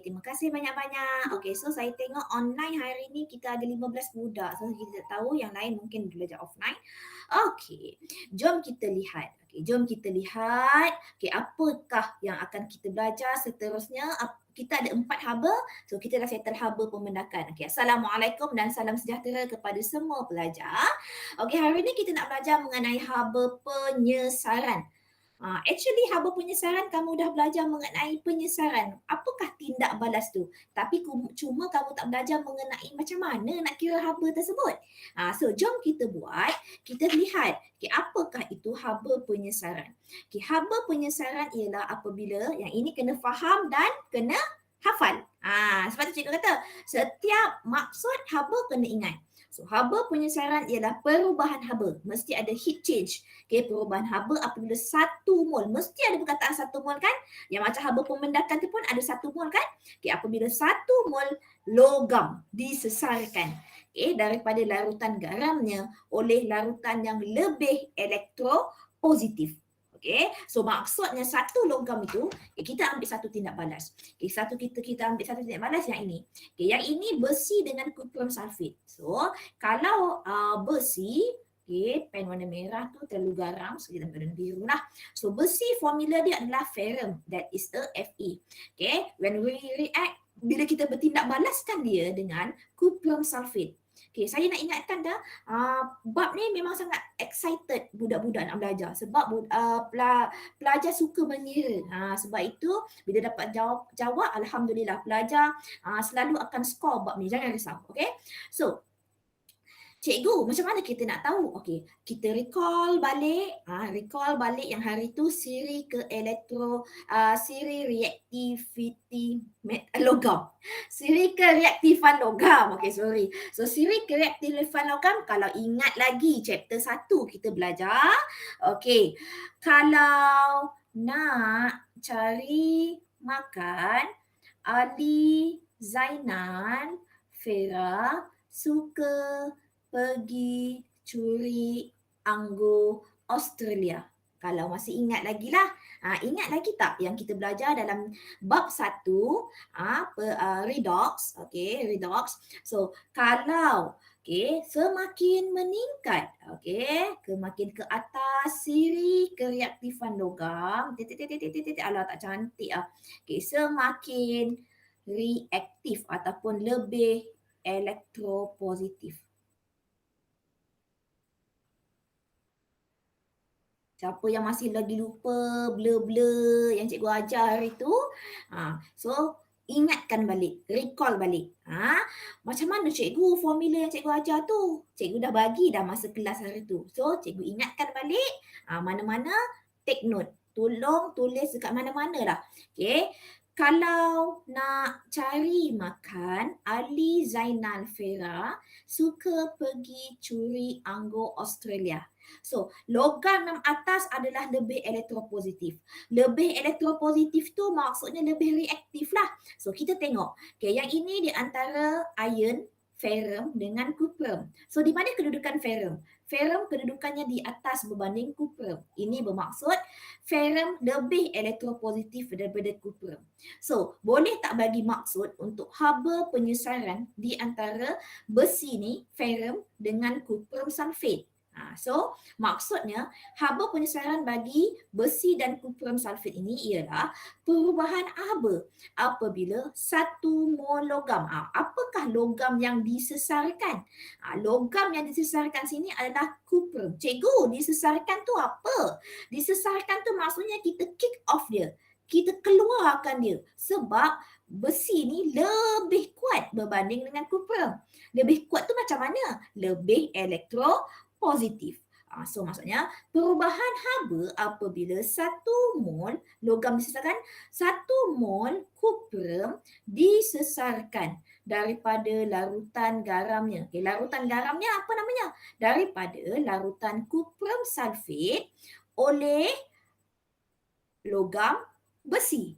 terima kasih banyak-banyak. Okey, so saya tengok online hari ni kita ada 15 budak. So kita tak tahu yang lain mungkin belajar offline. Okey, jom kita lihat. Okey, jom kita lihat. Okey, apakah yang akan kita belajar seterusnya? Kita ada 4 haba. So kita dah settle haba pemendakan. Okey, Assalamualaikum dan salam sejahtera kepada semua pelajar. Okey, hari ni kita nak belajar mengenai haba penyesaran. Actually haba penyesaran kamu dah belajar mengenai penyesaran. Apakah tindak balas tu? Tapi cuma kamu tak belajar mengenai macam mana nak kira haba tersebut. So jom kita buat, kita lihat apakah itu haba penyesaran. Haba penyesaran ialah apabila yang ini kena faham dan kena hafal. Sebab tu cikgu kata setiap maksud haba kena ingat. So haba penyesaran ialah perubahan haba. Mesti ada heat change. Perubahan haba apabila 1 mol. Mesti ada perkataan 1 mol kan? Yang macam haba pemendakan tu pun ada 1 mol kan? Apabila 1 mol logam disesarkan daripada larutan garamnya oleh larutan yang lebih elektropositif. Okay, so maksudnya 1 logam itu, kita ambil 1 tindak balas. Kita ambil 1 tindak balas yang ini. Yang ini besi dengan kuprum sulfit. So, kalau besi, pen warna merah tu terlalu garam, so kita ambil warna biru lah. So, besi formula dia adalah ferrum, that is a Fe. Okay, when we react, bila kita bertindak balaskan dia dengan kuprum sulfit. Saya nak ingatkan dah, bab ni memang sangat excited budak-budak nak belajar sebab pelajar suka mengira. Sebab itu bila dapat jawab alhamdulillah, pelajar selalu akan skor bab ni, jangan risau. Okay, so cikgu, macam mana kita nak tahu? Okey, kita recall balik yang hari tu siri ke siri reaktiviti logam. Siri ke reaktifan logam. Okey, sorry. So siri ke reaktifan logam, kalau ingat lagi chapter 1 kita belajar. Okey, kalau nak cari makan, Ali, Zainan, Fera suka pergi curi anggur Australia. Kalau masih ingat lagi lah. Ingat lagi tak yang kita belajar dalam bab 1 redox. Okay, redox. So, kalau semakin meningkat, semakin ke atas siri kereaktifan logam. Alah tak cantik ah. Semakin reaktif ataupun lebih elektropositif. Siapa yang masih lagi lupa blur-blur yang cikgu ajar hari tu, so ingatkan balik, recall balik. Macam mana cikgu formula yang cikgu ajar tu? Cikgu dah bagi dah masa kelas hari tu. So cikgu ingatkan balik, mana-mana take note. Tolong tulis dekat mana-mana lah. Okay. Kalau nak cari makan, Ali Zainal Fera suka pergi curi anggur Australia. So, logam yang atas adalah lebih elektropositif. Lebih elektropositif tu maksudnya lebih reaktif lah. So, kita tengok. Yang ini di antara iron, ferrum dengan kuprum. So, di mana kedudukan ferrum? Ferrum kedudukannya di atas berbanding kuprum. Ini bermaksud ferrum lebih elektropositif daripada kuprum. So, boleh tak bagi maksud untuk haba penyesaran di antara besi ni, ferrum dengan kuprum sulfit? So, maksudnya haba penyesaran bagi besi dan kuprum sulfit ini ialah perubahan haba apabila 1 mol logam. Apakah logam yang disesarkan? Logam yang disesarkan sini adalah kuprum. Cikgu, disesarkan tu apa? Disesarkan tu maksudnya kita kick off dia. Kita keluarkan dia sebab besi ni lebih kuat berbanding dengan kuprum. Lebih kuat tu macam mana? Lebih elektropositif. So maksudnya perubahan haba apabila 1 mol logam disesarkan, 1 mol kuprum disesarkan daripada larutan garamnya. Larutan garamnya apa namanya? Daripada larutan kuprum sulfit oleh logam besi.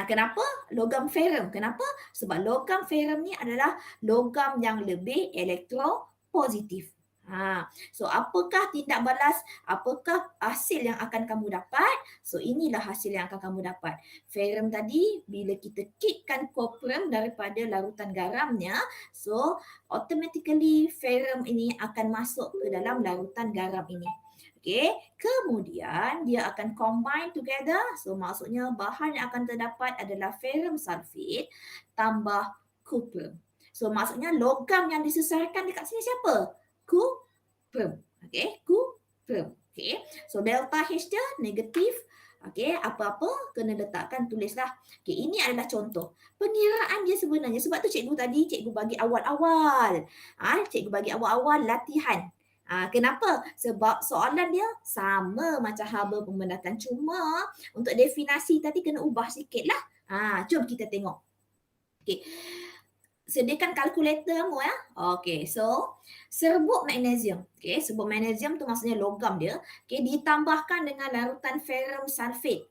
Kenapa? Logam ferrum. Kenapa? Sebab logam ferrum ni adalah logam yang lebih elektropositif. So apakah tindak balas, apakah hasil yang akan kamu dapat? So inilah hasil yang akan kamu dapat. Ferrum tadi bila kita kickkan coprum daripada larutan garamnya, so automatically ferrum ini akan masuk ke dalam larutan garam ini. Okay, kemudian dia akan combine together. So maksudnya bahan yang akan terdapat adalah ferrum sulfate tambah coprum. So maksudnya logam yang disesarkan dekat sini siapa? Coprum. Okay, coprum. Okay, so delta H dia negatif. Okay, apa-apa kena letakkan, tulislah. Okay, ini adalah contoh. Pengiraan dia sebenarnya, sebab tu cikgu tadi, cikgu bagi awal-awal. Cikgu bagi awal-awal latihan. Kenapa? Sebab soalan dia sama macam haba pembendakan. Cuma untuk definasi tadi kena ubah sikit lah. Jom kita tengok. Okay. Sediakan kalkulator kamu ya. Okey, so serbuk magnesium. Okey, serbuk magnesium tu maksudnya logam dia. Okey, ditambahkan dengan larutan ferrum sulfate.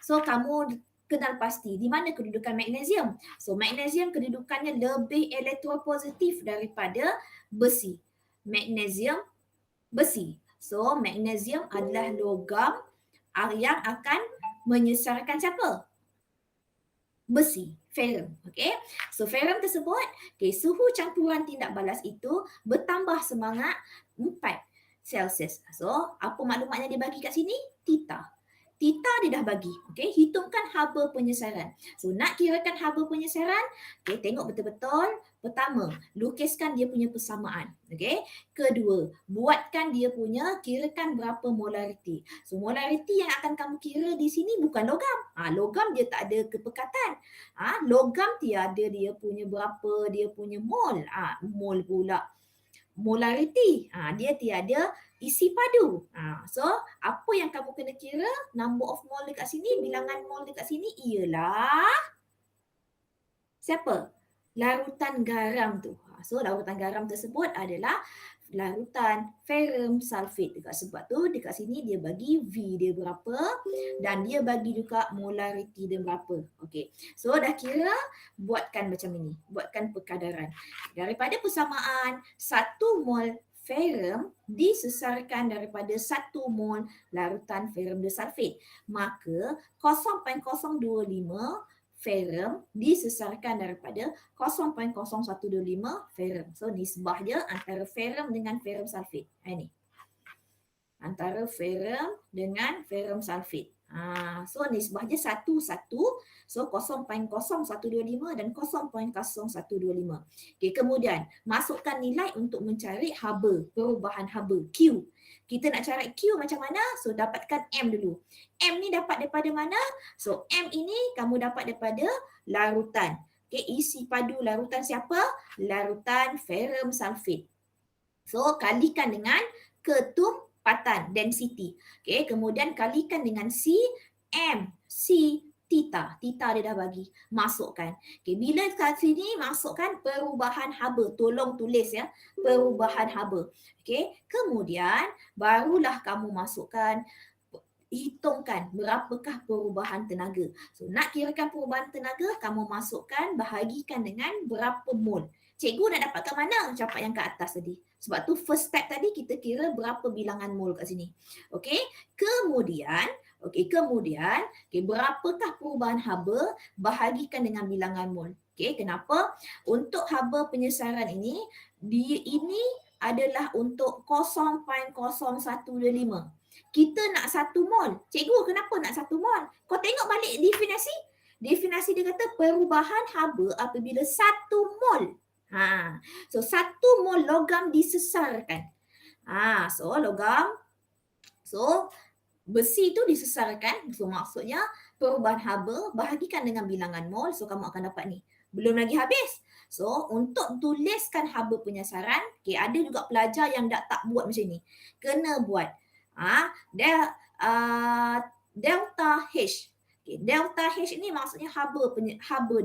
So kamu kenal pasti di mana kedudukan magnesium. So magnesium kedudukannya lebih elektropositif daripada besi. Magnesium besi. So magnesium adalah logam yang akan menyesarkan siapa? Besi, ferrum. Okay. So ferrum tersebut, okay, suhu campuran tindak balas itu bertambah semangat 4 Celsius. So apa maklumat yang dia bagi kat sini? Theta. Theta dia dah bagi. Okay. Hitungkan haba penyesaran. So nak kirakan haba penyesaran, okay, tengok betul-betul. Pertama, lukiskan dia punya persamaan. Okay. Kedua, buatkan dia punya, kirakan berapa molariti. So molariti yang akan kamu kira di sini bukan logam. Logam dia tak ada kepekatan. Logam tiada dia punya berapa dia punya mol. Mol pula. Molariti. Dia tiada isi padu. So apa yang kamu kena kira, number of mol dekat sini, bilangan mol dekat sini ialah siapa? Larutan garam tu. So larutan garam tersebut adalah larutan ferrum sulfate. Sebab tu dekat sini dia bagi V dia berapa dan dia bagi juga molariti dia berapa. Okey. So dah kira, buatkan macam ini. Buatkan perkadaran. Daripada persamaan 1 mol ferrum disesarkan daripada 1 mol larutan ferrum sulfate. Maka 0.025 ferrum disesarkan daripada 0.0125 ferrum. So nisbah dia antara ferrum dengan ferrum sulfate. Ini. Antara ferrum dengan ferrum sulfate. So nisbah dia 1, 1. So 0.0125 dan 0.0125. Okay, kemudian masukkan nilai untuk mencari haba, perubahan haba, Q. Kita nak cari Q macam mana? So dapatkan M dulu. M ni dapat daripada mana? So M ini kamu dapat daripada larutan. Okay, isi padu larutan siapa? Larutan ferrum sulfate. So kalikan dengan ketumpatan, density. Okay, kemudian kalikan dengan C, M, C, theta. Theta dia dah bagi. Masukkan. Okay, bila kat sini masukkan perubahan haba. Tolong tulis ya. Perubahan haba. Okay, kemudian barulah kamu masukkan, hitungkan berapakah perubahan tenaga. So nak kirakan perubahan tenaga, kamu masukkan, bahagikan dengan berapa mol. Cikgu nak dapatkan mana capat yang kat atas tadi. Sebab tu first step tadi kita kira berapa bilangan mol kat sini. Okey, kemudian berapakah perubahan haba, bahagikan dengan bilangan mol. Okey, kenapa? Untuk haba penyesaran ini adalah untuk 0.0125. Kita nak 1 mol. Cikgu, kenapa nak 1 mol? Kau tengok balik definisi. Definisi dia kata perubahan haba apabila 1 mol. So 1 mol logam disesarkan. So logam. So besi tu disesarkan. So maksudnya perubahan haba bahagikan dengan bilangan mol. So kamu akan dapat ni. Belum lagi habis. So untuk tuliskan haba penyesaran, okay, ada juga pelajar yang tak buat macam ni. Kena buat. Delta H. Okay, delta H ni maksudnya haba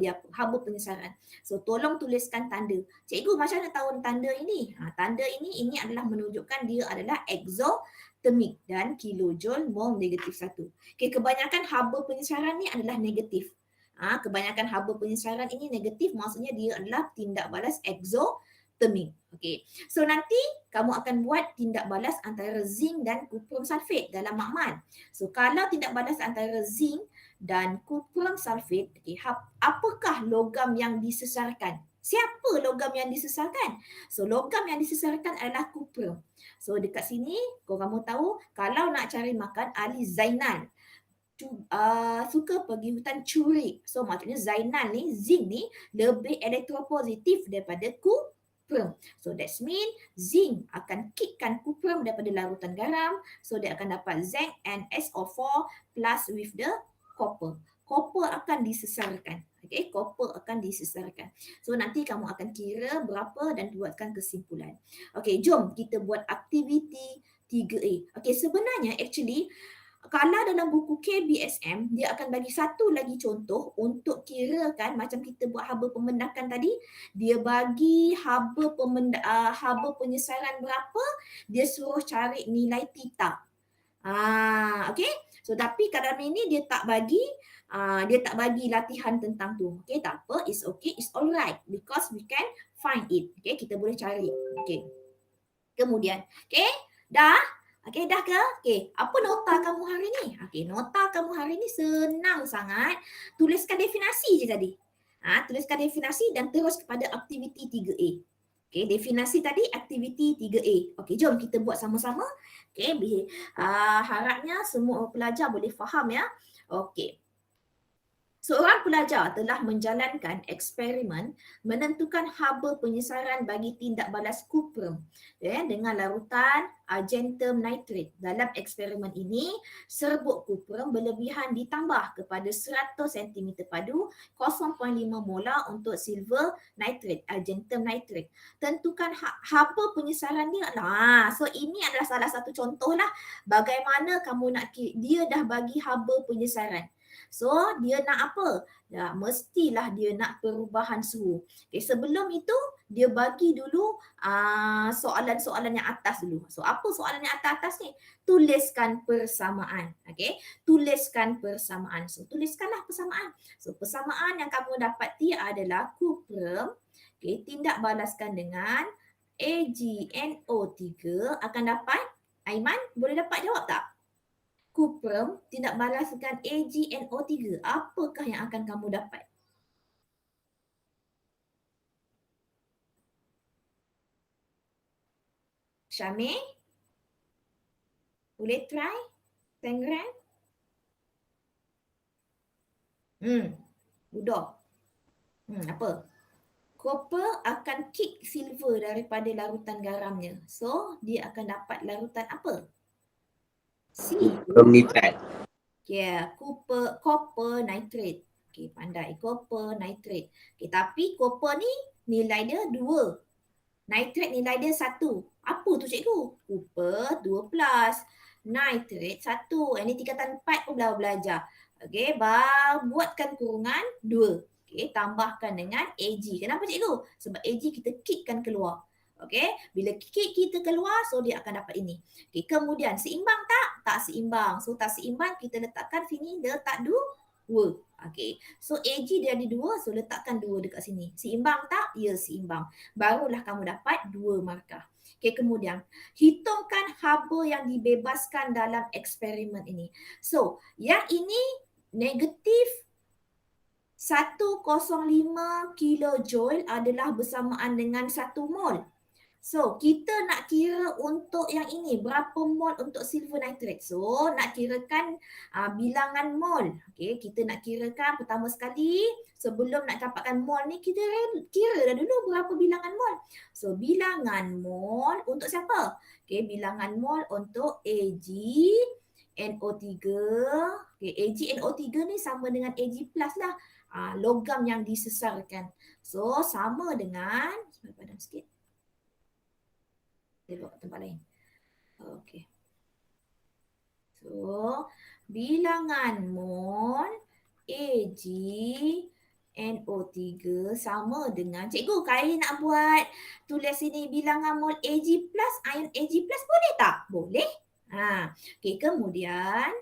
dia apa? Haba penyesaran. So tolong tuliskan tanda. Cikgu macam mana tahu tanda ini? Tanda ini adalah menunjukkan dia adalah exothermic dan kilojoule mol negatif 1. Okay, kebanyakan haba penyesaran ni adalah negatif. Kebanyakan haba penyesaran ini negatif, maksudnya dia adalah tindak balas exothermic. histamine. Okay. So nanti kamu akan buat tindak balas antara zinc dan kuprum sulfat dalam makmal. So kalau tindak balas antara zinc dan kuprum sulfat, okay, apakah logam yang disesarkan? Siapa logam yang disesarkan? So logam yang disesarkan adalah kuprum. So dekat sini kamu tahu kalau nak cari makan Ali Zainal suka pergi hutan curi. So maksudnya Zainal ni, zinc ni lebih elektropositif daripada kuprum. So that mean zinc akan kickkan kuprum daripada larutan garam. So dia akan dapat zinc and SO4 plus with the copper. Copper akan disesarkan. Okay, copper akan disesarkan. So nanti kamu akan kira berapa dan buatkan kesimpulan. Okay, jom kita buat aktiviti 3A. Okay, sebenarnya actually kalau dalam buku KBSM, dia akan bagi satu lagi contoh untuk kirakan macam kita buat haba pemendakan tadi, dia bagi haba penyesaran berapa, dia suruh cari nilai theta. Okay. So tapi kadang ini dia tak bagi latihan tentang tu. Okay, tak apa, it's okay, it's alright because we can find it. Okay, kita boleh cari. Okay. Kemudian, okay, dah? Okay, dah ke? Okay, apa nota kamu hari ni? Okay, nota kamu hari ni senang sangat. Tuliskan definasi je tadi. Tuliskan definasi dan terus kepada aktiviti 3A. Okay, definasi tadi aktiviti 3A. Okay, jom kita buat sama-sama. Okay, harapnya semua pelajar boleh faham ya. Okay. Seorang pelajar telah menjalankan eksperimen menentukan haba penyesaran bagi tindak balas kuprum dengan larutan argentum nitrate. Dalam eksperimen ini, serbuk kuprum berlebihan ditambah kepada 100 cm padu 0.5 molar untuk silver nitrate, argentum nitrate. Tentukan haba penyesaran dia. So ini adalah salah satu contoh lah bagaimana kamu nak, dia dah bagi haba penyesaran. So dia nak apa? Ya, mestilah dia nak perubahan suhu. Okay, sebelum itu dia bagi dulu soalan-soalan yang atas dulu. So apa soalan yang atas ni? Tuliskan persamaan. Okay, tuliskan persamaan. So tuliskanlah persamaan. So persamaan yang kamu dapati adalah kuprum. Okay, tindak balaskan dengan AgNO3 akan dapat, Aiman boleh dapat jawab tak? Kuprum tindak balaskan AgNO3. Apakah yang akan kamu dapat? Syamil? Boleh try? 10 gram? Mudah. Apa? Copper akan kick silver daripada larutan garamnya. So, dia akan dapat larutan apa? Nitrate. Yeah, copper nitrate. Okay, pandai. Copper nitrate. Okay, tapi copper ni nilai dia 2. Nitrate nilai dia 1. Apa tu cikgu? Copper 2 plus. Nitrate 1. Ini tingkatan 4 pun belajar. Okay, buatkan kurungan 2. Okay, tambahkan dengan Ag. Kenapa cikgu? Sebab Ag kita kickkan keluar. Okay, bila kick kita keluar, so dia akan dapat ini. Okay, kemudian seimbang tak? Tak seimbang. So tak seimbang, kita letakkan sini, letak 2. Okay, so Ag dia ada 2, so letakkan 2 dekat sini. Seimbang tak? Ya, seimbang. Barulah kamu dapat 2 markah. Okay, kemudian hitungkan haba yang dibebaskan dalam eksperimen ini. So, yang ini negatif 105 kilojoule adalah bersamaan dengan 1 mol. So, kita nak kira untuk yang ini, berapa mol untuk silver nitrate. So, nak kirakan bilangan mol. Okay, kita nak kirakan pertama sekali, sebelum nak dapatkan mol ni, kita kira dah dulu berapa bilangan mol. So, bilangan mol untuk siapa? Okay, bilangan mol untuk AgNO3. Okay, AgNO3 ni sama dengan Ag plus lah. Logam yang disesarkan. So, sama dengan, padam sikit. Dia bawa tempat lain. Okay. So, bilangan mol AgNO3 sama dengan, cikgu kali nak buat tulis sini bilangan mol Ag plus, ion Ag plus boleh tak? Boleh. Okay, kemudian,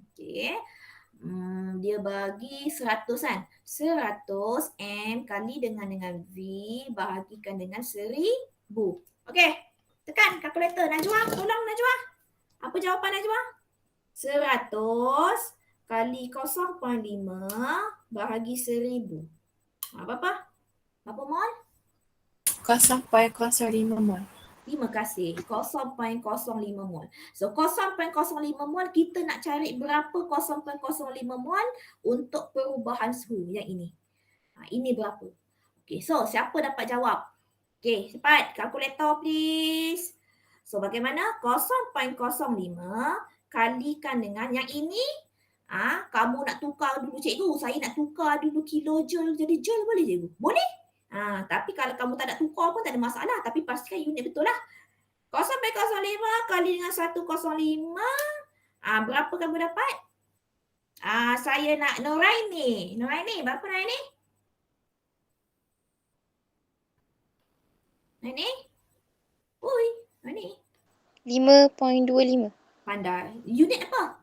okay, dia bagi 100 kan. 100 M kali dengan V bahagikan dengan 1000. Bu. Okey. Tekan kalkulator. Najwa, tolong Najwa. Apa jawapan Najwa? 100 kali 0.5 bahagi 1000. Berapa? Berapa mol? 0.05 mol. Terima kasih. 0.05 mol. So 0.05 mol kita nak cari berapa 0.05 mol untuk perubahan suhu yang ini. Ini berapa? Okay, so siapa dapat jawab? Okay, cepat. Kalkulator please. So bagaimana? 0.05 kalikan dengan yang ini. Kamu nak tukar dulu cikgu. Saya nak tukar dulu kilojoule jadi joule boleh cikgu? Boleh. Tapi kalau kamu tak nak tukar pun tak ada masalah. Tapi pastikan unit betul lah. 0.05 kali dengan 105. Berapa kamu dapat? Saya nak Noraini. Noraini, berapa Noraini? Noraini? Ui, Noraini. 5.25. Pandai. Unit apa?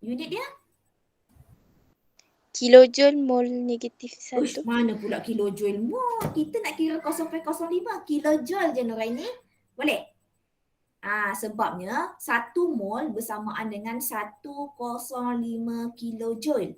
Unit dia? Kilojoule mol negatif Ush, 1. mana pula kilojoule mol? Kita nak kira 0.05 kilojoule je Noraini. Boleh? Sebabnya 1 mol bersamaan dengan 105 kilojoule.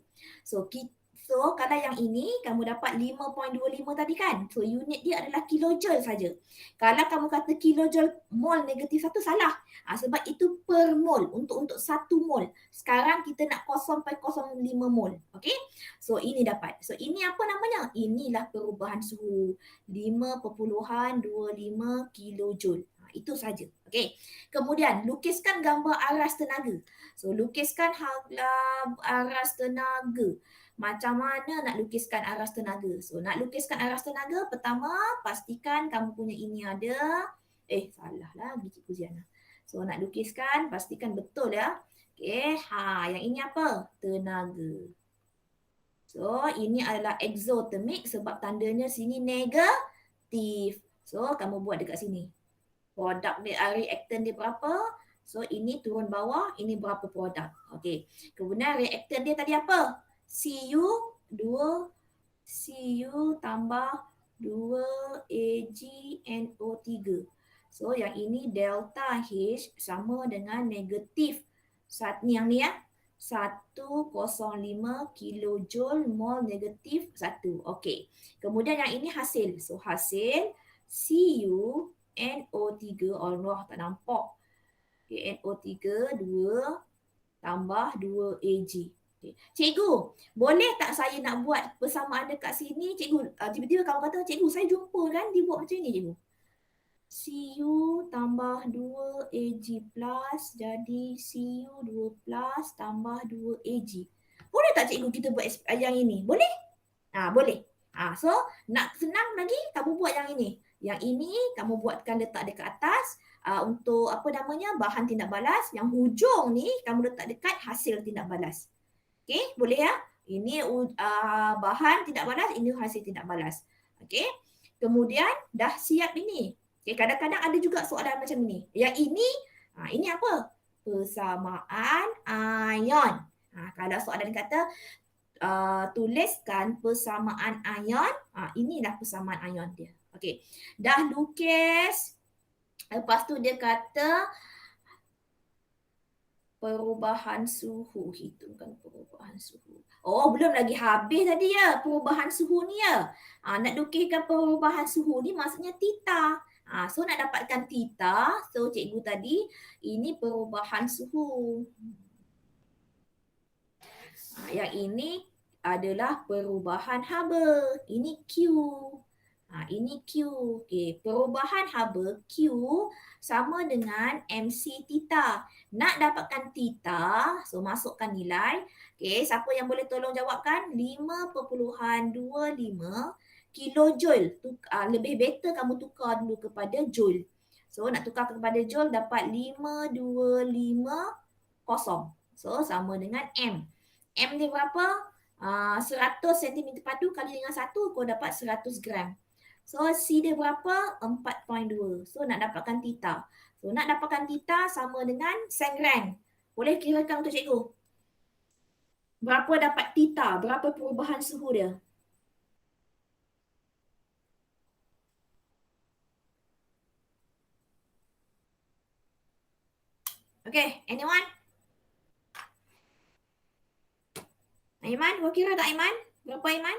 So kalau yang ini kamu dapat 5.25 tadi kan. So unit dia adalah kilojoule saja. Kalau kamu kata kilojoule mol negatif 1 salah. Sebab itu per mol untuk 1 mol. Sekarang kita nak 0.05 mol. Okey? So ini dapat. So ini apa namanya? Inilah perubahan suhu 5.25 kilojoule. Itu saja. Okey. Kemudian lukiskan gambar aras tenaga. So lukiskan aras tenaga. Macam mana nak lukiskan aras tenaga? So nak lukiskan aras tenaga, pertama pastikan kamu punya ini ada. Salah lagi Cikgu Ziana. So nak lukiskan, pastikan betul ya. Okey, yang ini apa? Tenaga. So ini adalah exothermic sebab tandanya sini negatif. So kamu buat dekat sini. Produk dia, reaktan dia berapa? So ini turun bawah, ini berapa produk. Okey. Kemudian reaktan dia tadi apa? Cu tambah 2 AgNO3. So yang ini delta H sama dengan negatif. Yang ni ya. 105 kilojoule mol negatif 1. Okey. Kemudian yang ini hasil. So hasil CuNO3. Allah tak nampak. Okay, NO3 2 tambah 2 Ag. Okay. Cikgu, boleh tak saya nak buat persamaan dekat sini? Cikgu, tiba-tiba kamu kata, cikgu saya jumpa kan dia buat macam ni cikgu. Cu tambah 2 Ag plus jadi Cu 2 plus tambah 2 Ag. Boleh tak cikgu kita buat yang ini? Boleh? Boleh. So nak senang lagi kamu buat yang ini. Yang ini kamu buatkan letak dekat atas untuk apa namanya bahan tindak balas. Yang hujung ni kamu letak dekat hasil tindak balas. Okey, boleh ya? Ini bahan tindak balas, ini hasil tindak balas. Okey. Kemudian dah siap ini. Okey, kadang-kadang ada juga soalan macam ni. Yang ini apa? Persamaan ion. Kalau soalan kata tuliskan persamaan ion, inilah persamaan ion dia. Okey. Dah lukis. Lepas tu dia kata perubahan suhu. Hitungkan perubahan suhu. Belum lagi habis tadi ya perubahan suhu ni ya. Nak lukiskan perubahan suhu ni maksudnya theta. So nak dapatkan theta, so cikgu tadi ini perubahan suhu. Yang ini adalah perubahan haba. Ini Q. Ini Q. Okay. Perubahan haba Q sama dengan MC theta. Nak dapatkan theta, so masukkan nilai. Okay. Siapa yang boleh tolong jawabkan? 5.25 kilojoule. Lebih better kamu tukar dulu kepada joule. So nak tukar kepada joule dapat 5250. So sama dengan M. M dia berapa? 100 cm padu kali dengan 1, kau dapat 100 gram. So C dia berapa? 4.2. So nak dapatkan theta. So nak dapatkan theta sama dengan sengran. Boleh kirakan untuk cikgu? Berapa dapat theta? Berapa perubahan suhu dia? Okay, anyone? Aiman, kau kira tak Aiman? Berapa Aiman?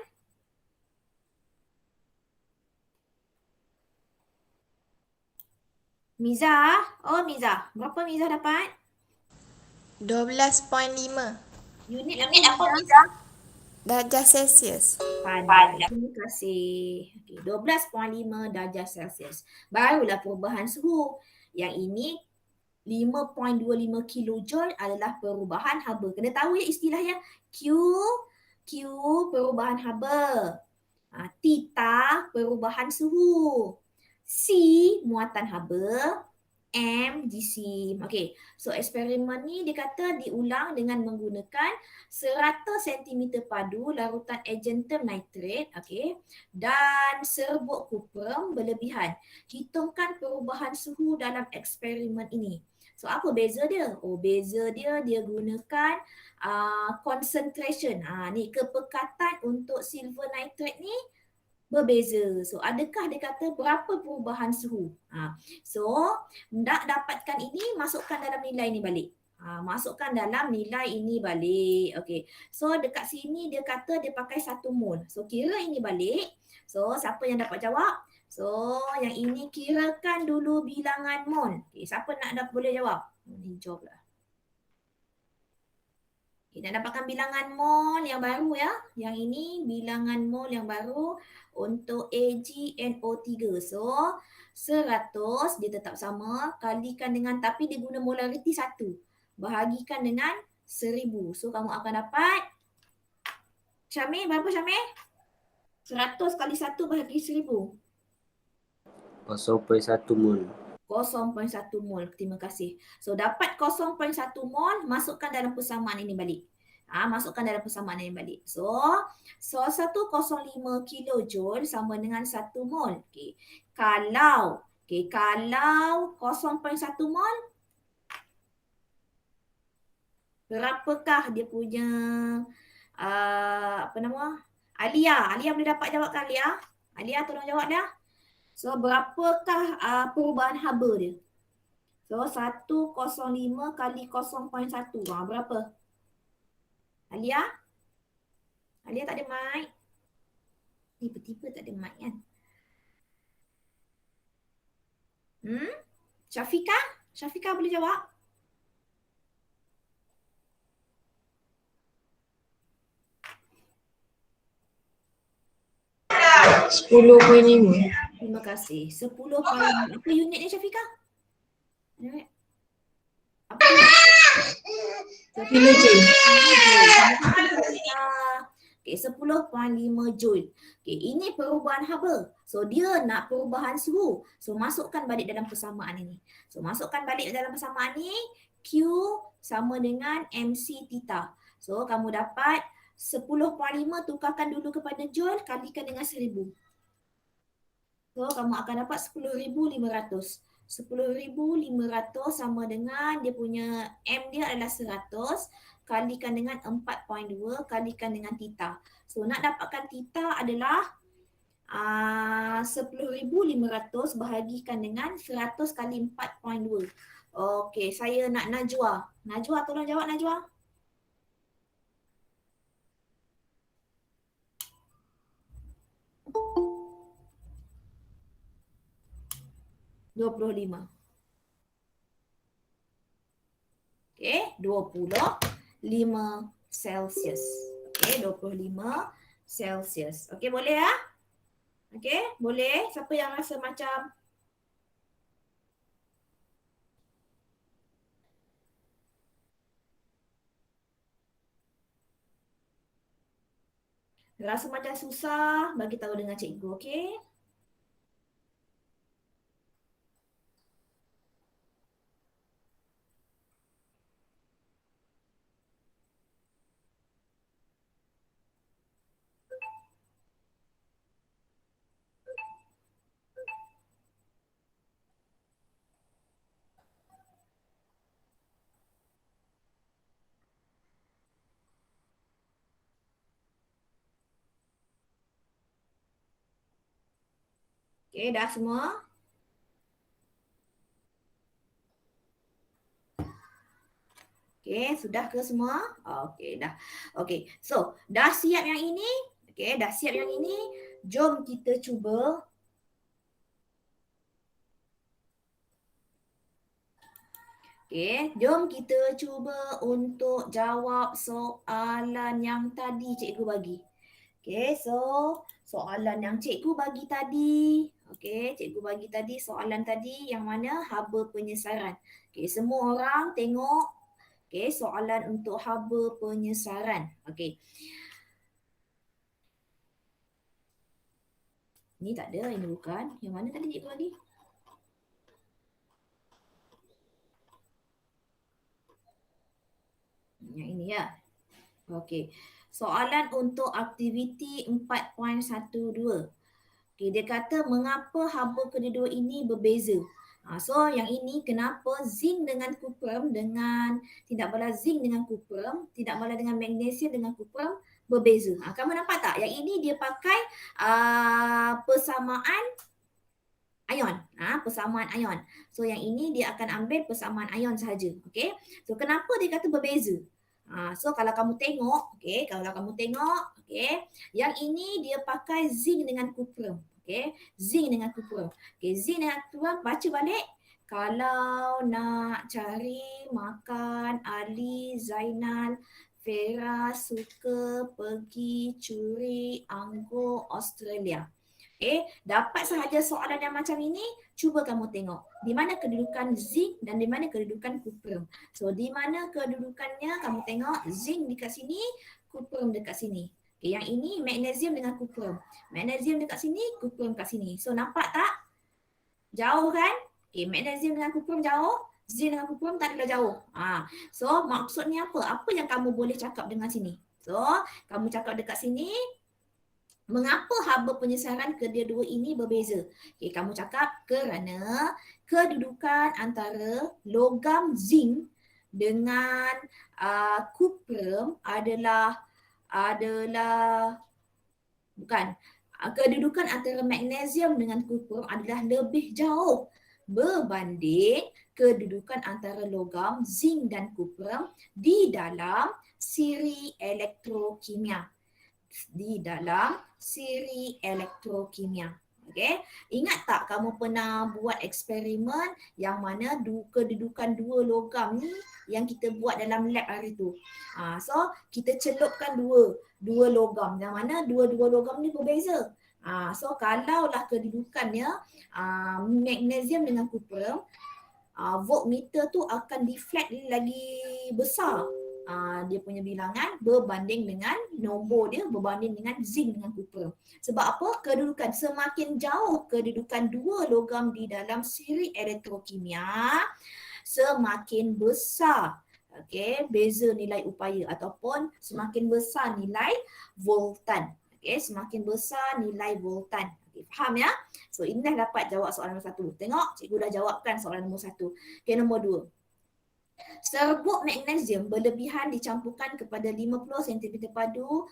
Miza? Oh Miza. Berapa Miza dapat? 12.5 Unit apa Miza? darjah Celsius. Pandai. Terima kasih. Okay, 12.5 darjah Celsius. Barulah perubahan suhu. Yang ini 5.25 kilojoule adalah perubahan haba. Kena tahu ya istilahnya. Q perubahan haba. Theta perubahan suhu. C muatan haba. M jisim. Okey. So eksperimen ni dia kata diulang dengan menggunakan 100 cm padu larutan argentum nitrate, okey, dan serbuk kuprum berlebihan. Hitungkan perubahan suhu dalam eksperimen ini. So apa beza dia? Oh beza dia gunakan concentration. Ni kepekatan untuk silver nitrate ni berbeza. So adakah dia kata berapa perubahan suhu? So nak dapatkan ini masukkan dalam nilai ni balik. Masukkan dalam nilai ini balik. Okey. So dekat sini dia kata dia pakai 1 mol. So kira ini balik. So siapa yang dapat jawab? So yang ini kirakan dulu bilangan mol. Okay, siapa nak boleh jawab? Ni jawab lah. Kita dapatkan bilangan mol yang baru ya. Yang ini bilangan mol yang baru untuk AgNO3. So 100 dia tetap sama kalikan dengan, tapi dia guna molariti 1. Bahagikan dengan 1000. So kamu akan dapat Syamil berapa Syamil? 100 kali 1 bahagi 1000. 0.1 mol. 0.1 mol. Terima kasih. So dapat 0.1 mol, masukkan dalam persamaan ini balik. Masukkan dalam persamaan ini balik. So 105 kilojoule sama dengan 1 mol. Okey. Kalau 0.1 mol, berapakah dia punya apa nama? Alia boleh dapat jawab kan Alia? Alia tolong jawab dah. So berapakah perubahan haba dia? So 105 kali 0.1. Berapa? Alia? Alia tak ada mic. Tiba-tiba tak ada mic kan? Syafika? Syafika boleh jawab? RM10.5. Terima kasih. 10.5. Apa unit ni Syafika? Apa Kilojoule. Okay, 10.5 joule. Okay, ini perubahan haba. So dia nak perubahan suhu. So masukkan balik dalam persamaan ini. So masukkan balik dalam persamaan ini. Q sama dengan MC theta. So kamu dapat 10.5 tukarkan dulu kepada joule, kalikan dengan 1000. So kamu akan dapat 10,500. 10,500 sama dengan dia punya M dia adalah 100 kalikan dengan 4.2 kalikan dengan theta. So nak dapatkan theta adalah 10,500 bahagikan dengan 100 kali 4.2. Okey, saya nak Najwa. Najwa tolong jawab Najwa. $25. Okey, 25 Celsius. Okey, 25 Celsius. Okey, boleh ya? Okey, boleh. Siapa yang rasa macam susah, bagi tahu dengan cikgu, okey? Okey, dah semua? Okey, sudah ke semua? Okey, dah. Okey, so dah siap yang ini? Okey, dah siap yang ini? Jom kita cuba. Okey, jom kita cuba untuk jawab soalan yang tadi cikgu bagi. Okey, so soalan yang cikgu bagi tadi. Okey, cikgu bagi tadi soalan tadi yang mana haba penyesaran. Okey, semua orang tengok. Okey, soalan untuk haba penyesaran. Okey. Ni tak ada, ini bukan. Yang mana tadi cikgu bagi? Yang ini ya. Okey. Soalan untuk aktiviti 4.12. Okey, dia kata mengapa haba kedua-dua ini berbeza. So yang ini kenapa zinc dengan kuprum dengan tidak bala zinc dengan kuprum, tidak bala dengan magnesium dengan kuprum berbeza. Kamu nampak tak? Yang ini dia pakai persamaan ion. Persamaan ion. So yang ini dia akan ambil persamaan ion sahaja. Okey. So kenapa dia kata berbeza? So kalau kamu tengok, okey, yang ini dia pakai zinc dengan kuprum. Okey, zinc dengan kuprum. Okey, zinc dengan kuprum baca balik. Kalau nak cari makan Ali, Zainal, Vera suka pergi curi anggur Australia. Dapat sahaja soalan yang macam ini, cuba kamu tengok di mana kedudukan zinc dan di mana kedudukan kuprum. So di mana kedudukannya kamu tengok zinc dekat sini, kuprum dekat sini. Yang ini magnesium dengan kuprum. Magnesium dekat sini, kuprum dekat sini. So nampak tak? Jauh kan? Magnesium dengan kuprum jauh, zinc dengan kuprum tak adalah jauh. So maksudnya apa? Apa yang kamu boleh cakap dengan sini? So kamu cakap dekat sini, mengapa haba penyesaran kedua-dua ini berbeza? Kamu cakap kerana kedudukan antara logam zinc dengan kuprum adalah bukan. Kedudukan antara magnesium dengan kuprum adalah lebih jauh berbanding kedudukan antara logam zinc dan kuprum di dalam siri elektrokimia. Okey, ingat tak kamu pernah buat eksperimen yang mana kedudukan dua logam ni yang kita buat dalam lab hari tu. So kita celupkan dua logam yang mana dua-dua logam ni berbeza. So kalaulah kedudukannya magnesium dengan kuprum, voltmeter tu akan deflect lagi besar dia punya bilangan berbanding dengan nombor dia berbanding dengan zinc dengan kuprum. Sebab apa? Kedudukan semakin jauh kedudukan dua logam di dalam siri elektrokimia semakin besar beza nilai upaya ataupun semakin besar nilai voltan. Semakin besar nilai voltan. Faham ya? So inilah dapat jawab soalan nombor 1. Tengok, cikgu dah jawabkan soalan nombor 1. Nombor 2. Serbuk magnesium berlebihan dicampurkan kepada 50 cm padu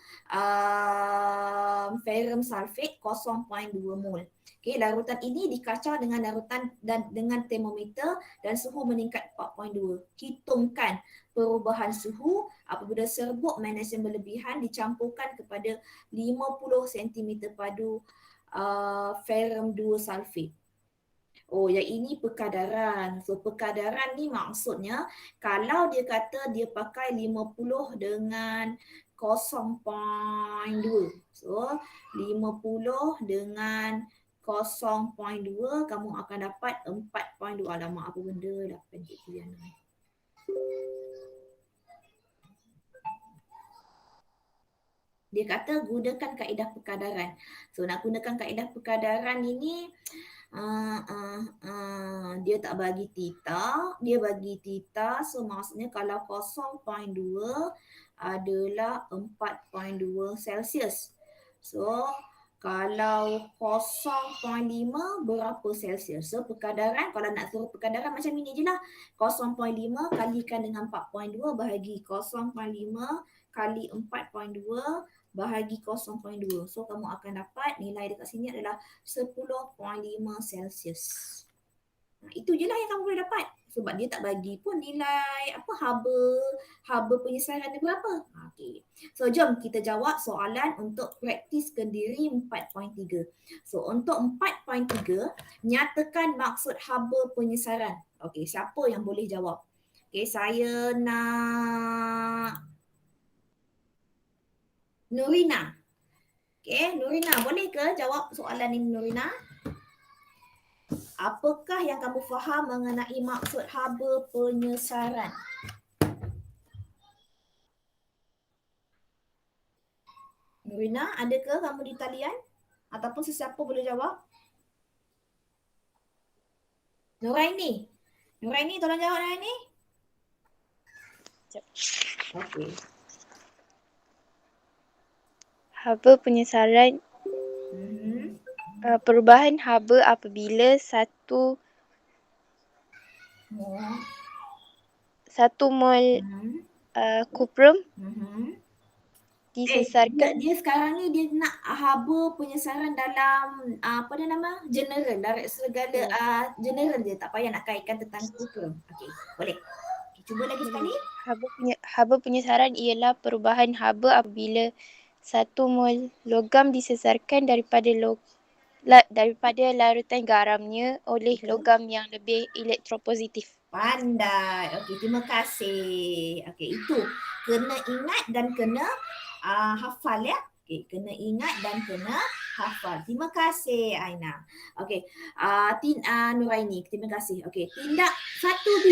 ferrum sulfate 0.2 mol. Larutan ini dikacau dengan larutan dan dengan termometer dan suhu meningkat 4.2. Hitungkan perubahan suhu apabila serbuk magnesium berlebihan dicampurkan kepada 50 cm padu ferrum 2 sulfate. Yang ini perkadaran. So perkadaran ni maksudnya kalau dia kata dia pakai 50 dengan 0.2. So 50 dengan 0.2 kamu akan dapat 4.2. Alamak, apa benda dapat cikgu yang ni. Dia kata gunakan kaedah perkadaran. So nak gunakan kaedah perkadaran ini dia tak bagi theta, dia bagi theta. So maksudnya kalau 0.2 adalah 4.2 Celsius. So kalau 0.5 berapa Celsius? So perkadaran, kalau nak suruh perkadaran macam ini je lah. 0.5 kalikan dengan 4.2 bahagi 0.5 kali 4.2 bahagi 0.2. So kamu akan dapat nilai dekat sini adalah 10.5 Celsius. Itu je lah yang kamu boleh dapat. Sebab dia tak bagi pun nilai haba penyesaran dia berapa. Okey. So jom kita jawab soalan untuk praktiskan diri 4.3. So untuk 4.3, nyatakan maksud haba penyesaran. Okey, siapa yang boleh jawab? Okey, saya nak Nurina. Okey, Nurina boleh ke jawab soalan ini Nurina? Apakah yang kamu faham mengenai maksud haba penyesaran? Nurina, ada ke kamu di talian? Ataupun sesiapa boleh jawab? Nuraini. Nuraini, tolong jawab Nuraini. Sekejap. Okey. Haba penyesaran, perubahan haba apabila satu mol kuprum disesarkan. Dia sekarang ni dia nak haba penyesaran dalam apa dia nama? General, dari segala general dia, tak payah nak kaitkan tentang kuprum. Okey, boleh. Okay, cuba lagi sekali. Haba penyesaran ialah perubahan haba apabila satu mol logam disesarkan daripada larutan garamnya oleh logam yang lebih elektropositif. Pandai. Okey, terima kasih. Okey, itu kena ingat dan kena hafal ya. Okey, kena ingat dan kena hafal. Terima kasih Aina. Okey, Nuraini, terima kasih. Okey, tindak 1B.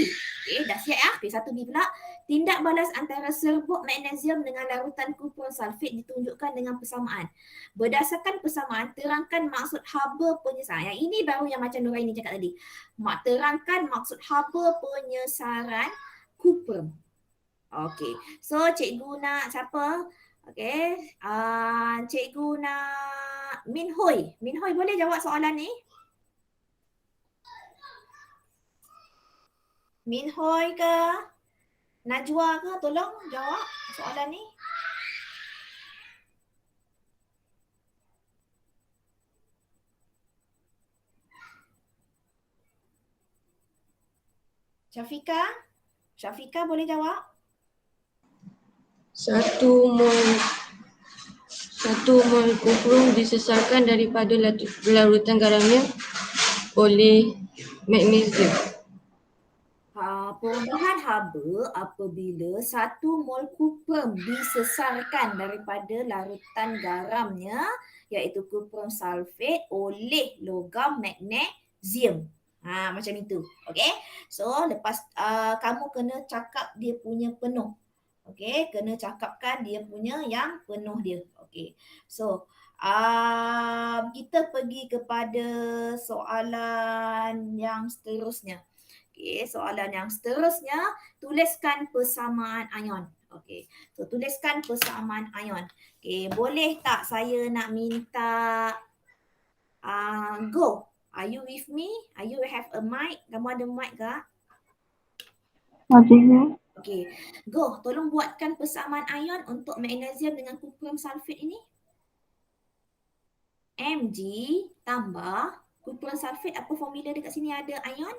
Okey, dah siap ya? Okey, 1B pula. Tindak balas antara serbuk magnesium dengan larutan kupron sulfit ditunjukkan dengan persamaan. Berdasarkan persamaan, terangkan maksud haba penyesaran. Yang ini baru yang macam Nuraini cakap tadi. Terangkan maksud haba penyesaran kupron. Okey, so cikgu nak siapa? Okey, cikgu nak Min Hui. Min Hui boleh jawab soalan ni? Min Hui ke? Najwa ke? Tolong jawab soalan ni. Syafika? Syafika boleh jawab? Satu mol kuprum disesarkan daripada larutan garamnya oleh magnesium. Perubahan haba apabila 1 mol kuprum disesarkan daripada larutan garamnya iaitu kuprum sulfat oleh logam magnesium. Macam itu. Okey. So lepas kamu kena cakap dia punya penuh. Okey, kena cakapkan dia punya yang penuh dia. Okey. So kita pergi kepada soalan yang seterusnya. Okey, soalan yang seterusnya, tuliskan persamaan ion. Okey, so tuliskan persamaan ion. Okey, boleh tak saya nak minta Go. Are you with me? Are you have a mic? Kamu ada mic ke? Ada. Okey, Go. Tolong buatkan persamaan ion untuk magnesium dengan kuprum sulfat ini. Mg tambah kuprum sulfat, apa formula dekat sini ada ion?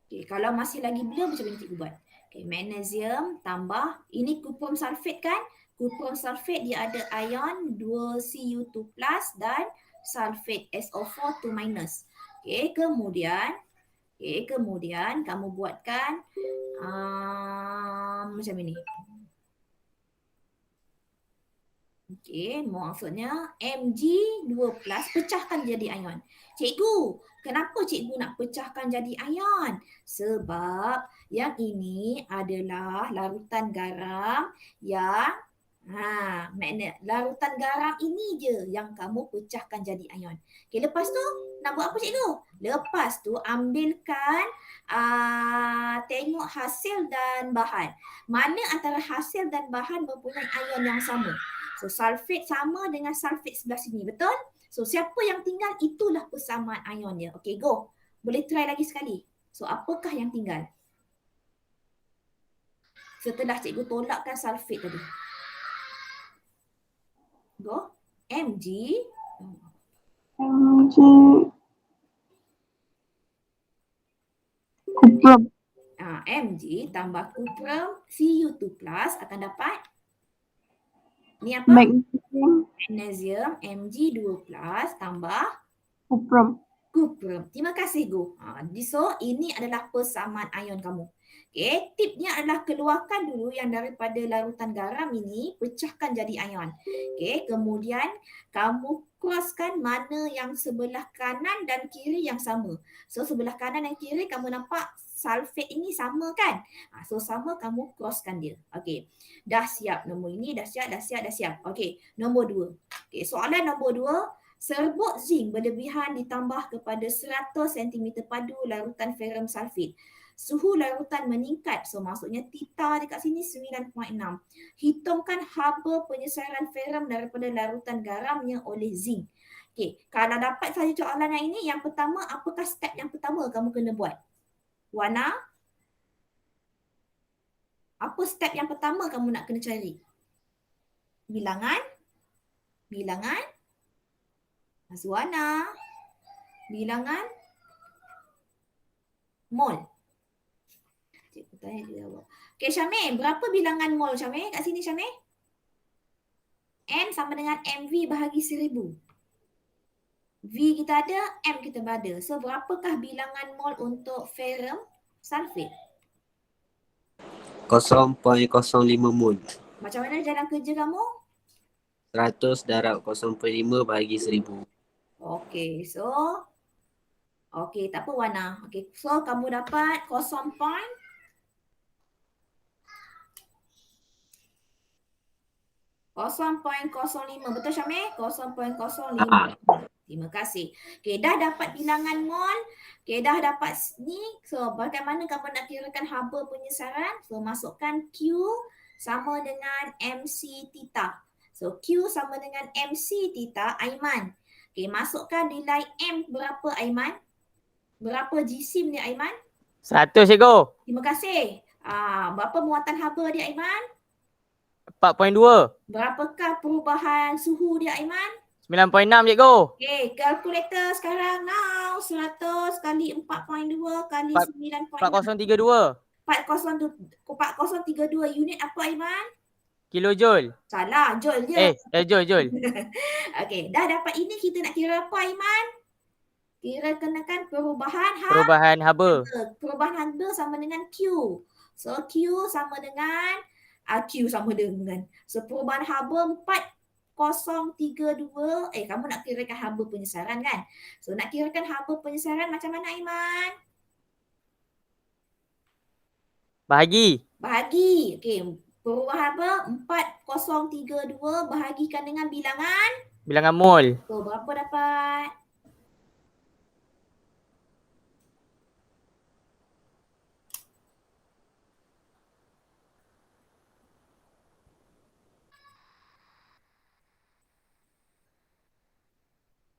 Okay, kalau masih lagi blur macam mana cikgu buat? Okay, magnesium tambah, ini kuprum sulfat kan? Kuprum sulfat dia ada ion 2Cu2 plus dan sulfat SO4 2 minus. Okay, kemudian kamu buatkan macam ini. Okey, maksudnya Mg2 plus pecahkan jadi ion. Cikgu, kenapa cikgu nak pecahkan jadi ion? Sebab yang ini adalah larutan garam yang larutan garam ini je yang kamu pecahkan jadi ion. Okey, lepas tu nak buat apa cikgu? Lepas tu ambilkan tengok hasil dan bahan. Mana antara hasil dan bahan mempunyai ion yang sama? So sulfat sama dengan sulfat sebelah sini, betul? So siapa yang tinggal itulah persamaan ion dia. Okey, go. Boleh try lagi sekali. So apakah yang tinggal? Setelah cikgu tolakkan sulfat tadi. Go. Mg Kupram. Mg tambah kupram Cu2 plus akan dapat ni apa? Magnesium. Magnesium Mg2 plus tambah Kupram. kupram. Terima kasih Go. So ini adalah persamaan ion kamu. Okay, tipnya adalah keluarkan dulu yang daripada larutan garam ini, pecahkan jadi ion. Okay, kemudian kamu crosskan mana yang sebelah kanan dan kiri yang sama. So sebelah kanan dan kiri kamu nampak sulfate ini sama kan? So sama kamu crosskan dia. Okay, dah siap nombor ini, dah siap. Okay, nombor 2. Okay, soalan nombor 2. Serbuk zinc berlebihan ditambah kepada 100 cm padu larutan ferrum sulfate. Suhu larutan meningkat. So maksudnya tita dekat sini 9.6. Hitungkan haba penyesaran ferrum daripada larutan garamnya oleh zinc. Okey, kalau dapat saja soalan yang ini, yang pertama, apakah step yang pertama kamu kena buat? Wana? Apa step yang pertama kamu nak kena cari? Bilangan? Azwana, bilangan mol. Cikgu tanya dia awak. Okey Syamil, berapa bilangan mol Syamil kat sini Syamil? M sama dengan MV bahagi 1000. V kita ada, M kita ada. So berapakah bilangan mol untuk ferrum sulfate? 0.05 mol. Macam mana jalan kerja kamu? 100 darab 0.5 bahagi 1000. Okey, okey, tak apa Wana. Okey, so kamu dapat 0.05. Betul Syamil? 0.05. Terima kasih. Okey, dah dapat bilangan mol. Okey, dah dapat ni. So, bagaimana kamu nak kirakan haba penyesaran? So, masukkan Q sama dengan MC theta. So, Q sama dengan MC theta, Aiman. Okey, masukkan nilai M berapa Aiman? Berapa jisim dia Aiman? 100 cikgu. Terima kasih. Berapa muatan haba dia Aiman? 4.2. Berapakah perubahan suhu dia Aiman? 9.6 cikgu. Okay, kalkulator sekarang now. 100 kali 4.2 kali 9.6. 4032. 4032 unit apa Aiman? Kilojoule. Salah, joule je. Joule. Okay, dah dapat ini kita nak kira apa Aiman? Kira kenakan perubahan haba. Perubahan haba sama dengan Q. So Q sama dengan so perubahan haba 4032. Kamu nak kirakan haba penyesaran kan? So nak kirakan haba penyesaran macam mana Aiman? Bahagi. Okey, perubahan haba 4032 bahagikan dengan bilangan mol. So berapa dapat?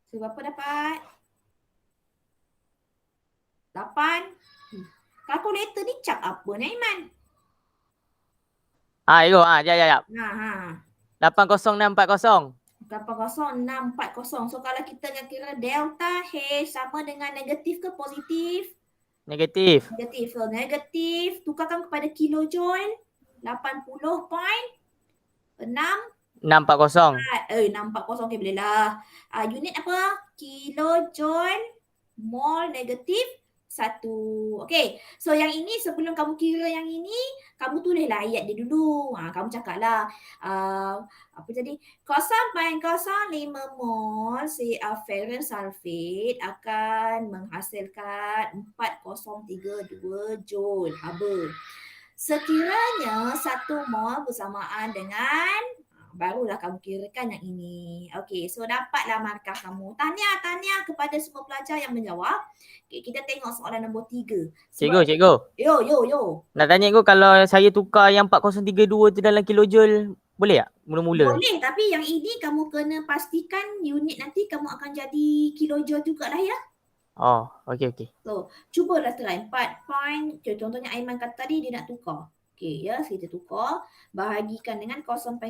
So berapa dapat? 8. Kalkulator ni cap apa ni Aiman? Cikgu. Jap. Ha. 80640. 80640. So kalau kita nak kira delta H sama dengan negatif ke positif? Negatif. So negatif tukarkan kepada kilojoule 80.6 640. 640. Okey boleh lah. Unit apa? Kilojoule mol negatif 1. Okey. So yang ini sebelum kamu kira yang ini, kamu tulislah ayat dia dulu. Kamu cakaplah apa tadi? 0.05 mol ferrum sulfate akan menghasilkan 4032 joule haba. Sekiranya 1 mol bersamaan dengan barulah kamu kirakan yang ini. Okey, so dapatlah markah kamu. Tahniah kepada semua pelajar yang menjawab. Okay, kita tengok soalan nombor 3. Cikgu. Yo. Nak tanya cikgu, kalau saya tukar yang 4032 tu dalam kilojoule, boleh tak? Mula-mula. Boleh, tapi yang ini kamu kena pastikan unit nanti kamu akan jadi kilojoule jugalah ya. Oh, okey. So, cubalah try 4. Contohnya Aiman kata tadi dia nak tukar. Okey ya, kita tukar. Bahagikan dengan 0.05.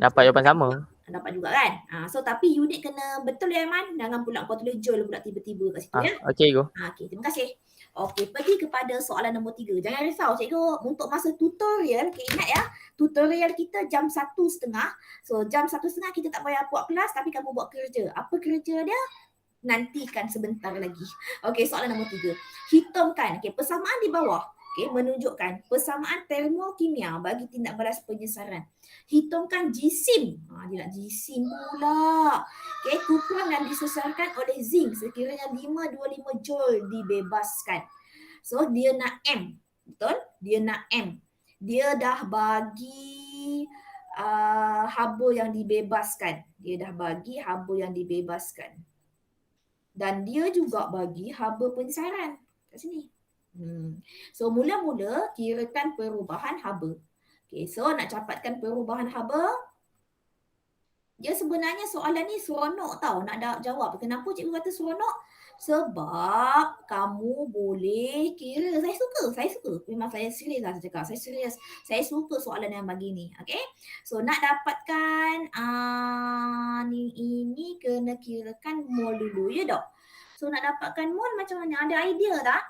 Dapat jawapan sama. Dapat juga kan? So tapi unit kena betul ya Aiman. Jangan pula kau tulis joule pula tiba-tiba kat situ ya. Okay, go. Okey, terima kasih. Okey, pergi kepada soalan nombor 3. Jangan risau cikgu, untuk masa tutorial, ingat ya, tutorial kita jam 1.30. So jam 1.30 kita tak payah buat kelas tapi kamu buat kerja. Apa kerja dia? Nantikan sebentar lagi. Okey, soalan nombor 3. Hitungkan, persamaan di bawah. Menunjukkan persamaan termokimia bagi tindak balas penyesaran. Hitungkan jisim. Dia nak jisim pula. Kupram yang disesarkan oleh zinc sekiranya 525 joule dibebaskan. So dia nak M. Betul? Dia nak M. Dia dah bagi haba yang dibebaskan. Dan dia juga bagi haba penyesaran kat sini. So mula-mula kirakan perubahan haba. So nak capatkan perubahan haba, dia sebenarnya soalan ni seronok tau nak jawab. Kenapa cikgu kata seronok? Sebab kamu boleh kira. Saya suka. Memang saya serius lah saya cakap. Saya serius. Saya suka soalan yang begini. Okay. So nak dapatkan ini kena kirakan mol dulu ya dok. So nak dapatkan mol macam mana? Ada idea tak?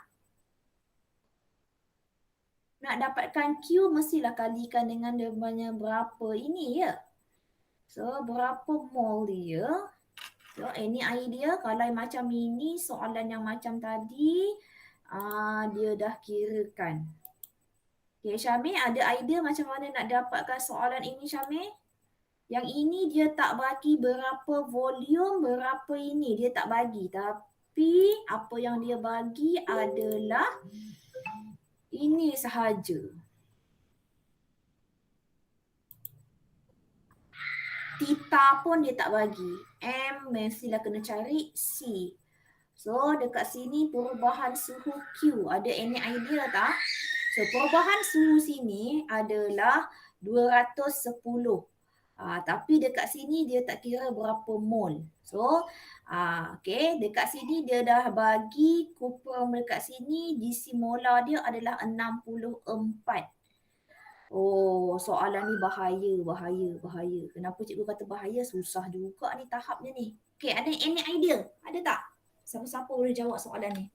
Nak dapatkan Q mestilah kalikan dengan dia banyak berapa ini ya. So berapa mol dia? So any idea kalau macam ini soalan yang macam tadi dia dah kirakan. Okay, Syamil ada idea macam mana nak dapatkan soalan ini Syamil? Yang ini dia tak bagi berapa volume, berapa ini dia tak bagi. Tapi apa yang dia bagi adalah ini sahaja. Theta pun dia tak bagi. M mestilah kena cari C. So dekat sini perubahan suhu Q. Ada any idea tak? So perubahan suhu sini adalah 210. Tapi dekat sini dia tak kira berapa mol. So okay, dekat sini dia dah bagi kuprum dekat sini disimolar dia adalah 64. Oh, soalan ni bahaya. Kenapa cikgu kata bahaya? Susah juga ni tahapnya ni. Okay, ada any idea? Ada tak? Siapa-siapa boleh jawab soalan ni?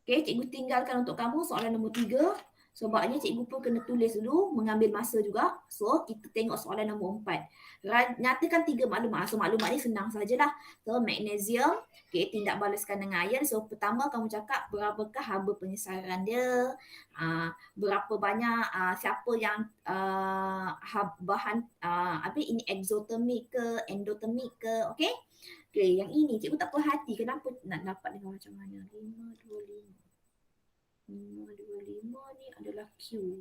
Okay, cikgu tinggalkan untuk kamu soalan nombor 3. Sebabnya cikgu pun kena tulis dulu, mengambil masa juga. So, kita tengok soalan nombor 4. Nyatakan 3 maklumat. So, maklumat ni senang sajalah. So, magnesium, okay, tindak balaskan dengan iron. So, pertama kamu cakap berapakah haba penyesaran dia. Berapa banyak, siapa yang bahan, ini exothermic ke, endotermic ke, okay. Okay, yang ini cikgu tak perhati. Kenapa nak dapat dengan macam mana? 525 ni adalah Q.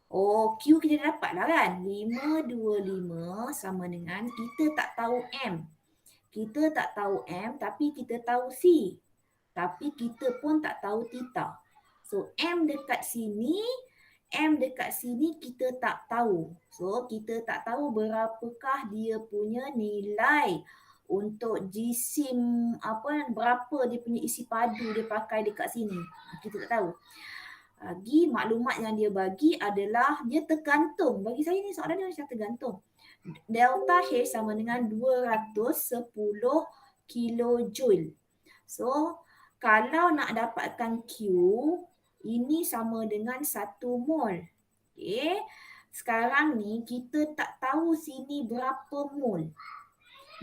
Oh, Q kita dapat lah kan. 525 sama dengan kita tak tahu M. Kita tak tahu M tapi kita tahu C. Tapi kita pun tak tahu theta. So M dekat sini kita tak tahu. So kita tak tahu berapakah dia punya nilai untuk jisim berapa dia punya isi padu dia pakai dekat sini. Kita tak tahu. Lagi maklumat yang dia bagi adalah dia tergantung. Bagi saya ni soalan dia macam tergantung. Delta H sama dengan 210 kilojoule. So kalau nak dapatkan Q, ini sama dengan 1 mol. Okay. Sekarang ni kita tak tahu sini berapa mol.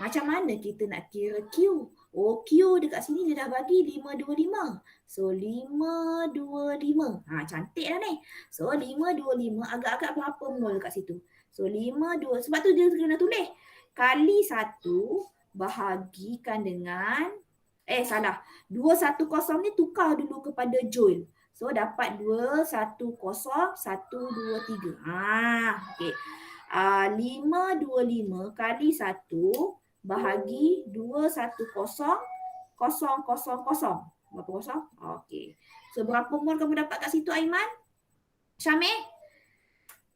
Macam mana kita nak kira Q? Oh, Q dekat sini dia dah bagi 525. So 525. Cantik lah ni. So 525 agak-agak berapa mol kat situ? So 52. Sebab tu dia kena tulis. Kali 1 bahagikan dengan 210 ni tukar dulu kepada joule. So dapat 210 123. Okey. 525 kali 1 bahagi 210 000. Berapa kosong? Okey. So berapa mol kamu dapat kat situ Aiman? Syamil?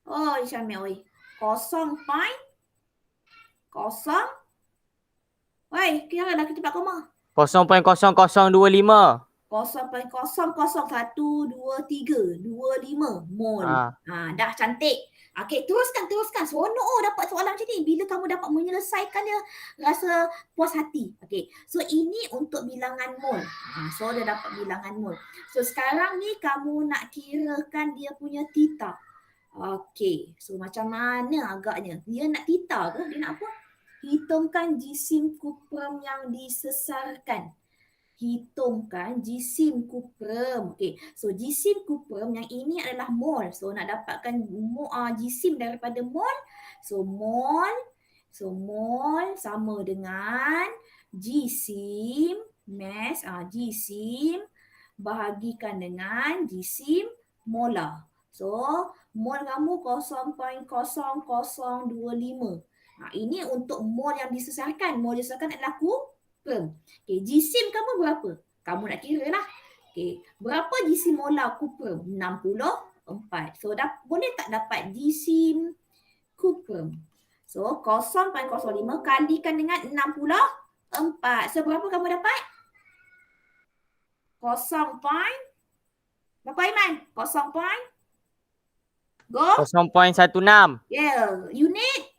Oh, Syamil oi. 0.0. Woi, kira dah cepat koma. 0.0025. 0.00123 25 mol. Dah cantik. Okay, teruskan. Seronok dapat soalan macam ni. Bila kamu dapat menyelesaikannya, rasa puas hati. Okay, so ini untuk bilangan mol. So dah dapat bilangan mol. So sekarang ni kamu nak kirakan dia punya theta. Okay, so macam mana agaknya? Dia nak theta ke? Dia nak apa? Hitungkan jisim kupram yang disesarkan. Hitungkan jisim kupram. Okey, so jisim kupram yang ini adalah mol. So nak dapatkan jisim daripada mol. So mol sama dengan jisim mass, jisim bahagikan dengan jisim molar. So mol kamu 0.00025. Ini untuk mol yang disesarkan. Mol disesarkan adalah kupram. Okay, jisim kamu berapa? Kamu nak kira lah. Okay, berapa jisim molar kupram? 64. So boleh tak dapat jisim kupram? So 0.05 kalikan dengan 64. So berapa kamu dapat? 0. Berapa Aiman? 0. Go. 0.16. Yeah, unit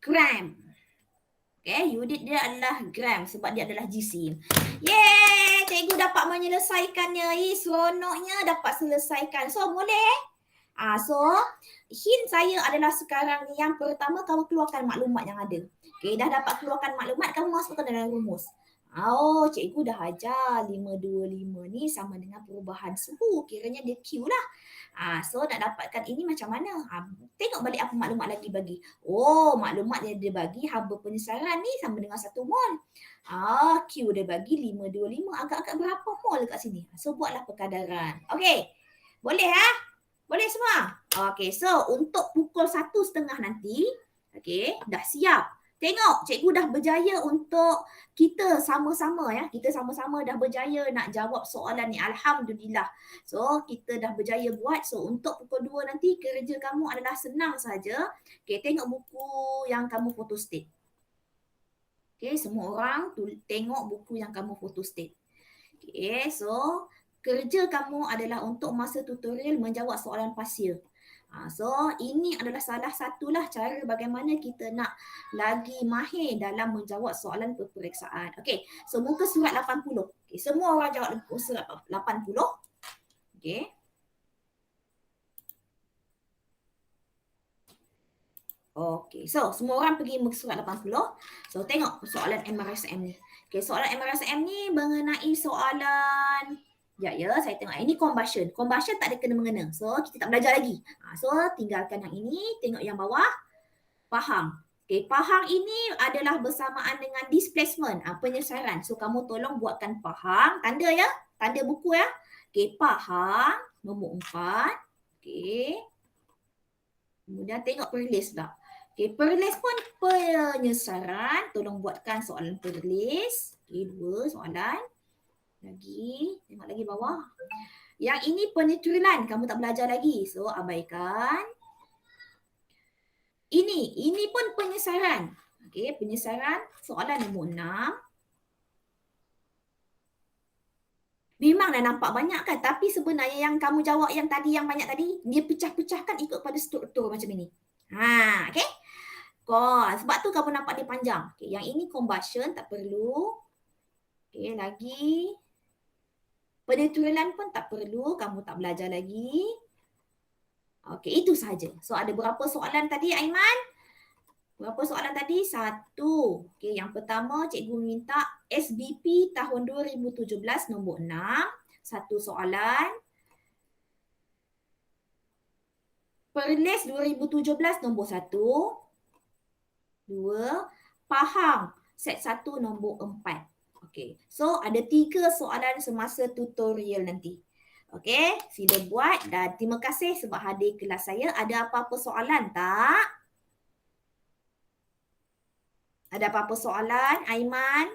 gram. Okay, unit dia adalah gram sebab dia adalah jisim. Yeay, cikgu dapat menyelesaikannya. Seronoknya dapat selesaikan. So, boleh? So, hint saya adalah sekarang ni yang pertama kamu keluarkan maklumat yang ada. Okay, dah dapat keluarkan maklumat, kamu masukkan dalam rumus. Cikgu dah ajar 525 ni sama dengan perubahan suhu. Kiranya dia Q lah. So nak dapatkan ini macam mana? Tengok balik apa maklumat lagi bagi. Maklumat yang dia bagi haba penyesaran ni sama dengan 1 mol. Q dia bagi 525. Agak-agak berapa mol kat sini? So buatlah perkadaran. Okey. Boleh Boleh semua? Okey, so untuk pukul 1:30 nanti, okey, dah siap. Tengok, cikgu dah berjaya untuk kita sama-sama ya. Kita sama-sama dah berjaya nak jawab soalan ni. Alhamdulillah. So, kita dah berjaya buat. So, untuk pukul 2 nanti kerja kamu adalah senang saja. Okay, tengok buku yang kamu photostat. Okay, semua orang tengok buku yang kamu photostat. Okay, so kerja kamu adalah untuk masa tutorial menjawab soalan pasir. So ini adalah salah satulah cara bagaimana kita nak lagi mahir dalam menjawab soalan peperiksaan. Okey, so muka surat 80. Okey, semua orang jawab muka surat 80. Okey. Okey, so semua orang pergi muka surat 80. So tengok soalan MRSM ni. Okey, soalan MRSM ni mengenai soalan ya, saya tengok ini combustion. Combustion tak ada kena-mengena. So, kita tak belajar lagi. So, tinggalkan yang ini. Tengok yang bawah. Pahang. Okay, pahang ini adalah bersamaan dengan displacement. Penyesaran. So, kamu tolong buatkan pahang. Tanda ya. Tanda buku ya. Okay, pahang. Nombor 4. Okay. Kemudian tengok perlis pula. Okay, perlis pun penyesaran. Tolong buatkan soalan perlis. Okay, 2 soalan. Lagi, tengok lagi bawah. Yang ini penetralan, kamu tak belajar lagi. So, abaikan. Ini pun penyesaran. Okey, penyesaran soalan nombor 6. Memang dah nampak banyak kan, tapi sebenarnya yang kamu jawab yang tadi, yang banyak tadi, dia pecah-pecahkan ikut pada struktur macam ini. Okey. Sebab tu kamu nampak dia panjang. Okey, yang ini combustion, tak perlu. Okey, lagi. Penetralan pun tak perlu, kamu tak belajar lagi. Okey, itu saja. So ada berapa soalan tadi Aiman? Berapa soalan tadi? 1. Okey, yang pertama cikgu minta SBP tahun 2017 nombor 6. 1 soalan. Perlis 2017 nombor 1. 2. Pahang set 1 nombor 4. Okay, so ada 3 soalan semasa tutorial nanti. Okay, sila buat dan terima kasih sebab hadir kelas saya. Ada apa-apa soalan tak? Ada apa-apa soalan, Aiman?